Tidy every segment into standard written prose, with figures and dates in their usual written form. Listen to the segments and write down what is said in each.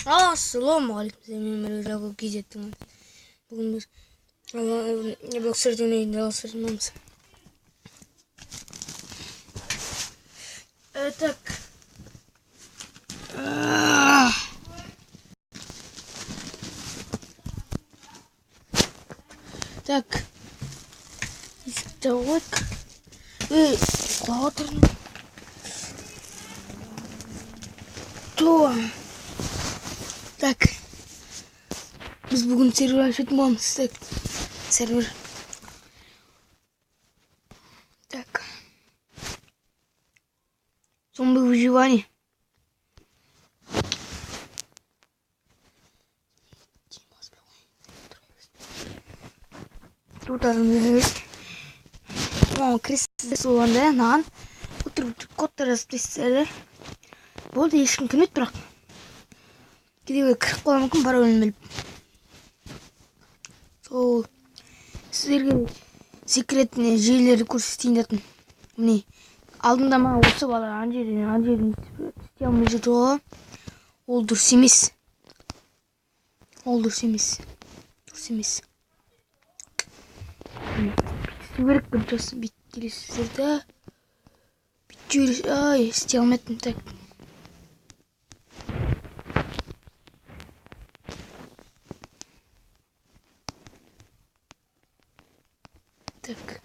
Ассалаумағалейкум, мен Жако кезеттің. Бүгін біз блоксердің үйінде жалғастырамыз. Так. Так. Исток. Құлауатыр. То. Так. Biz bugün server açmamız. Так. Сервер. Так. Зомби выживание. Тут кристалл болғанда наған кодты жазып болды, ешкім кірмейді, бірақ кейде кіріп қалуы мүмкін, паролін біліп. Сол сіздерге секретный жүйелерді көрсетейін дедім. Міне алдында маған осы бала ана жерден істей алмай жүр ғой. Ол дұрыс емес. Дұрыс емес. Керек бір жасы бит келесіздерді. Бит жүріс. Ай, істей алмайтын. Так. Так.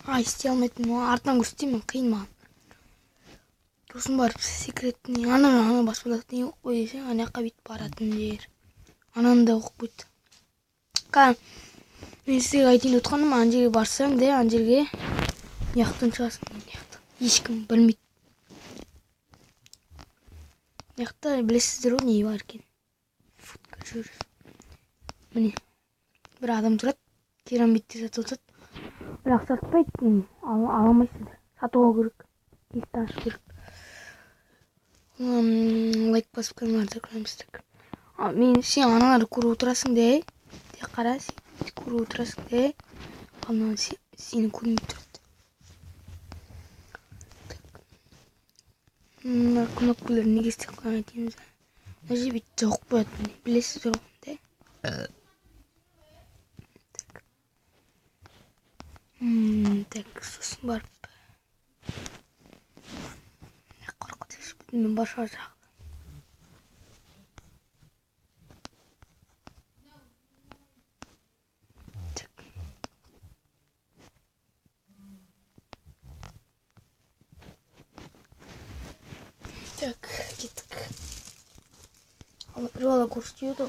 Ай, істей алмайтын. Артынан көрсетеймін, қиын маған. Сосын барып секретный ана баспалдақ не оқып қой десең, ана жаққа бүйтіп баратын жер. Ананы да оқып қойды. Мен сізге айтайын отқаным, ана жерге барсаң да, ана жерге неяқтан шығасың. Ешкім білмейді. Неяқта білесіздер ғой, не бар екен. Футка жүр. Міне, бір адам тұрады, керамбитте сатып отырады. Бірақ сатпайды, ала алмайсыздар. Сатуға керек. Есті ашу керек. Лайк басып каналды көреміздік. Сен аналарды көріп отырасың да, тек қара, сен көріп отырасың да, ана сені көрмей тұрады. Кнопкаларын неге істеп қойған айтайымыз. Мына жер бүйтіп жоқ қоятын, білесіздер ғой, да? Так, сосын барып. Қорқыт ешбетін мен барша жағы. Так, кеттік. Бір бала көрсетеді.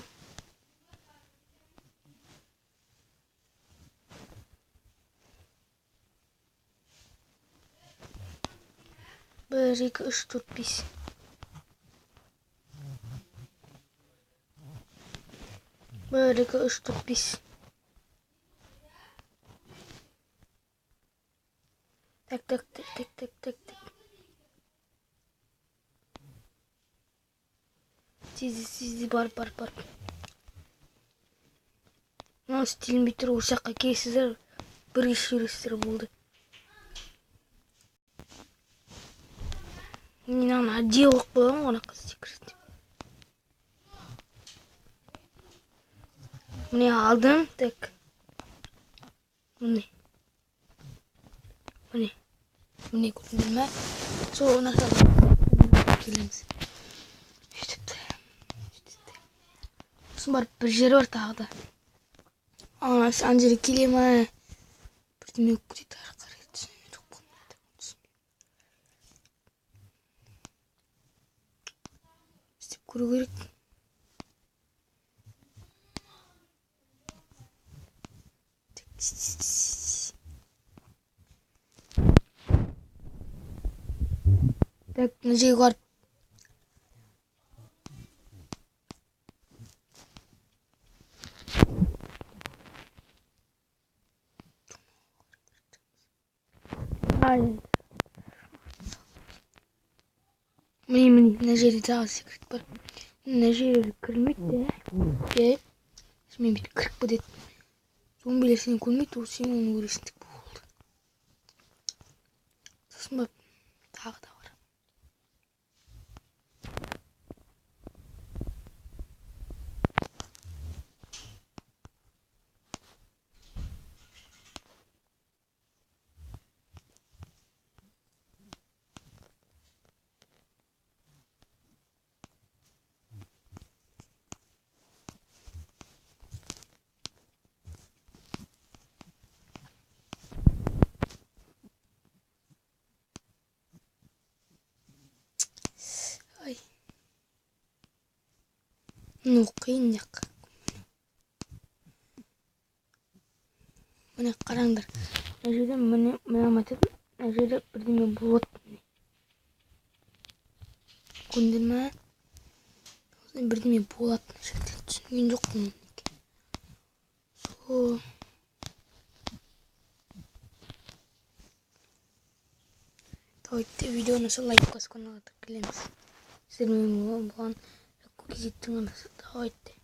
Бір, екі, үш, төрт, бес. Бір, екі, үш, төрт, бес. Так. Сізді барып. Мынау стилін бітір, осы жаққа келесіздер, бірге жүресіздер болды. Мен ана әдейі оқып қойған ғой, қыз секірді. Міне алдым, так. Міне көрдіңдер ме? Сол насалып келеміз. Сөйтіпті. Сосын барып бір жері бар тағы да. Ана жерге келе ма? Бірдеме өкіреді ары қарайды. Жоқ болмайды. Істеп көру керек. Так, мына жерге барып. Міне, мына жерде тағы секрет бар. Мына жерге кірмейді. Мен бүйтіп кіріп кетеді. Зомбилер сені көрмейді, ол сен оны көресің деп болды. Сосын барып тағы да бар. Ну, қиын яқ. Міне қараңдар. Мына жерде міне айтатын. Мына жерде бірдеме болады. Көрдіңдер ме? Бірдеме болады. Түсінген жоқпын. Давайте видеоны лайк басып каналға тіркелеміз. Сіздермен болған кезектің анасы. Давайте.